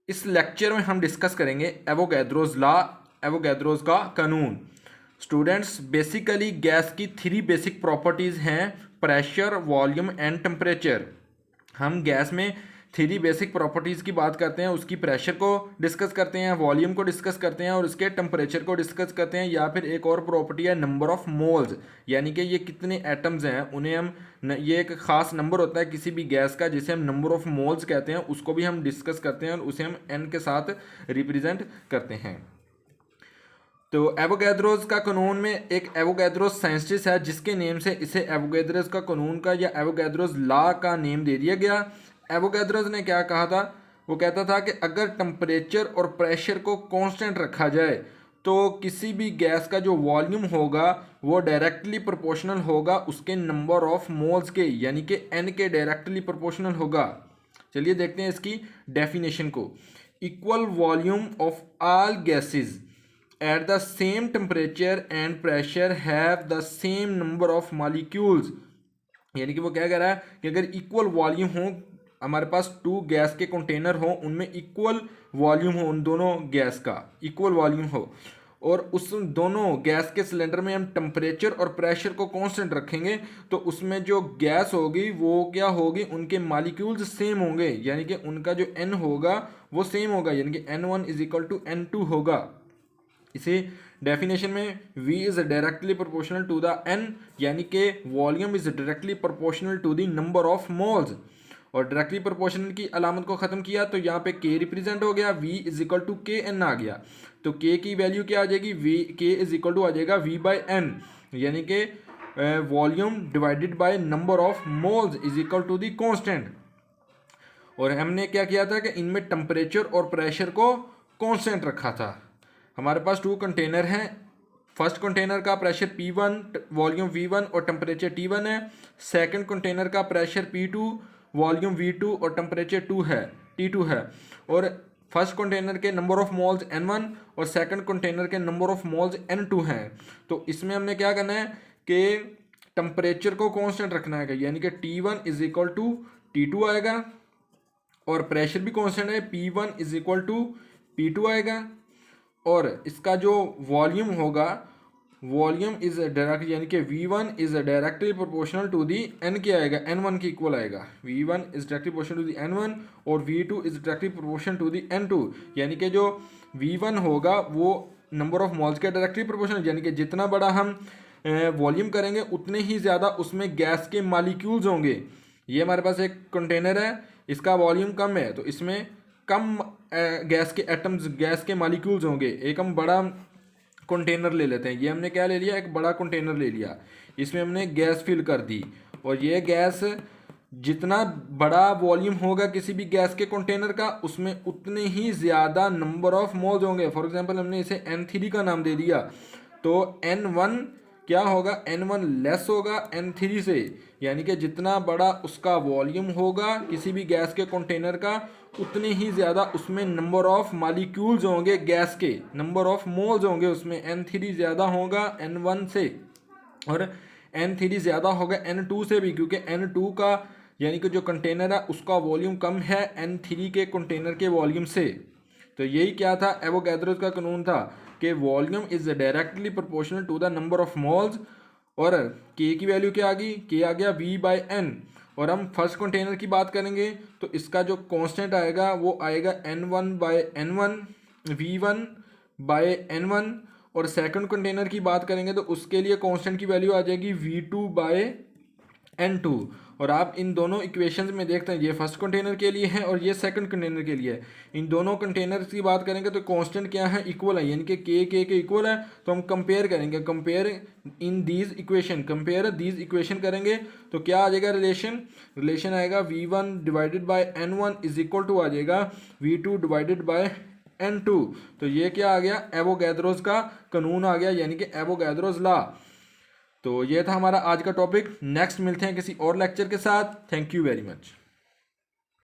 इस लेक्चर में हम डिस्कस करेंगे एवोगैड्रोस लॉ, एवोगैड्रोस का कानून। स्टूडेंट्स, बेसिकली गैस की 3 बेसिक प्रॉपर्टीज़ हैं, प्रेशर, वॉल्यूम एंड टेम्परेचर। हम गैस में 3 बेसिक प्रॉपर्टीज़ की बात करते हैं, उसकी प्रेशर को डिस्कस करते हैं, वॉल्यूम को डिस्कस करते हैं और उसके टेम्परेचर को डिस्कस करते हैं। या फिर एक और प्रॉपर्टी है नंबर ऑफ मोल्स, यानी कि ये कितने एटम्स हैं उन्हें हम ये एक ख़ास नंबर होता है किसी भी गैस का जिसे हम नंबर ऑफ मोल्स कहते हैं, उसको भी हम डिस्कस करते हैं और उसे हम एन के साथ रिप्रेजेंट करते हैं। तो एवोगैड्रोस का कानून में एक एवोगैड्रोस साइंटिस्ट है जिसके नेम से इसे एवोगैड्रोस का कानून का या एवोगैड्रोस लॉ का नेम दे दिया गया। एवोगैड्रोस ने क्या कहा था? वो कहता था कि अगर टेम्परेचर और प्रेशर को कांस्टेंट रखा जाए तो किसी भी गैस का जो वॉल्यूम होगा वो डायरेक्टली प्रोपोर्शनल होगा उसके नंबर ऑफ मोल्स के, यानी कि एन के डायरेक्टली प्रोपोर्शनल होगा। चलिए देखते हैं इसकी डेफिनेशन को। Equal volume of all gases at the same temperature and pressure have the same number of molecules, यानी कि वो क्या कह रहा है कि अगर इक्वल वॉल्यूम हो, हमारे पास 2 गैस के कंटेनर हो, उनमें इक्वल वॉल्यूम हो, उन दोनों गैस का इक्वल वॉल्यूम हो और उस दोनों गैस के सिलेंडर में हम टेम्परेचर और प्रेशर को कांस्टेंट रखेंगे तो उसमें जो गैस होगी वो क्या होगी, उनके मॉलिक्यूल्स सेम होंगे, यानी कि उनका जो n होगा वो सेम होगा, यानी कि n1 is equal to n2 होगा। इसी डेफिनेशन में V is directly proportional to the N, यानी कि volume is directly proportional to the number of moles. और डायरेक्टली प्रोपोर्शनल की अलामत को खत्म किया तो यहाँ पे K रिप्रेजेंट हो गया, V is equal to K N आ गया। तो K की वैल्यू क्या आ जाएगी? K इज इक्वल टू आ जाएगा V बाई एन, यानी कि volume divided by number of moles is equal to the constant. और हमने क्या किया था कि इनमें टेम्परेचर और प्रेशर को कांस्टेंट रखा था। हमारे पास 2 कंटेनर हैं, फर्स्ट कंटेनर का प्रेशर P1, वॉल्यूम V1 और टेम्परेचर T1 है। सेकंड कंटेनर का प्रेशर P2, वॉल्यूम V2 और टेम्परेचर T2 है। और फर्स्ट कंटेनर के नंबर ऑफ मोल्स N1 और सेकंड कंटेनर के नंबर ऑफ मोल्स N2 हैं। तो इसमें हमने क्या करना है कि टेम्परेचर को कांस्टेंट रखना है, यानी कि T1 is equal to T2 आएगा और प्रेशर भी कांस्टेंट है, P1 is equal to P2 आएगा। और इसका जो वॉल्यूम होगा, वॉल्यूम इज डायरेक्ट, यानी कि V1 is directly proportional to the N के आएगा, N1 के इक्वल आएगा। V1 is directly proportional to the N1 और V2 is directly proportional to the N2, यानी कि जो V1 होगा वो नंबर ऑफ मोल्स के डायरेक्टली प्रोपोर्शनल, यानी कि जितना बड़ा हम वॉल्यूम करेंगे उतने ही ज़्यादा उसमें गैस के मॉलिक्यूल्स होंगे। ये हमारे पास एक कंटेनर है, इसका वॉल्यूम कम है तो इसमें कम गैस के एटम्स, गैस के मॉलिक्यूल्स होंगे। एक हम बड़ा कंटेनर ले लेते हैं, ये हमने क्या ले लिया, एक बड़ा कंटेनर ले लिया, इसमें हमने गैस फिल कर दी और ये गैस जितना बड़ा वॉल्यूम होगा किसी भी गैस के कंटेनर का उसमें उतने ही ज़्यादा नंबर ऑफ मोल्स होंगे। फॉर एग्जांपल हमने इसे N3 का नाम दे दिया तो N1 क्या होगा, N1 लेस होगा N3 से, यानी कि जितना बड़ा उसका वॉल्यूम होगा किसी भी गैस के कंटेनर का उतने ही ज़्यादा उसमें नंबर ऑफ मॉलिक्यूल्स होंगे, गैस के नंबर ऑफ मोल्स होंगे उसमें। N3 ज़्यादा होगा N1 से और N3 ज़्यादा होगा N2 से भी, क्योंकि N2 का यानी कि जो कंटेनर है उसका वॉल्यूम कम है N3 के कंटेनर के वॉल्यूम से। तो यही क्या था, एवोगैड्रोस का कानून था कि volume is directly proportional to the number of moles. और K की वैल्यू क्या आ गई, K आ गया V बाई एन। और हम फर्स्ट कंटेनर की बात करेंगे तो इसका जो कांस्टेंट आएगा वो आएगा N1 by N1, V1 by N1। और सेकंड कंटेनर की बात करेंगे तो उसके लिए कांस्टेंट की वैल्यू आ जाएगी V2 बाई N2। और आप इन दोनों इक्वेशंस में देखते हैं, ये फर्स्ट कंटेनर के लिए है और ये सेकंड कंटेनर के लिए है। इन दोनों कंटेनर्स की बात करेंगे तो कांस्टेंट क्या है, इक्वल है, यानी कि K के इक्वल है। तो हम कंपेयर करेंगे, compare in these equation, compare these equation करेंगे तो क्या आ जाएगा, रिलेशन आएगा V1 divided by N1 is equal to आ जाएगा V2 डिवाइडेड बाय N2। तो ये क्या आ गया, एवोगैड्रोस का कानून आ गया, यानी कि एवोगैड्रोस लॉ। तो ये था हमारा आज का टॉपिक। नेक्स्ट मिलते हैं किसी और लेक्चर के साथ। Thank you very much.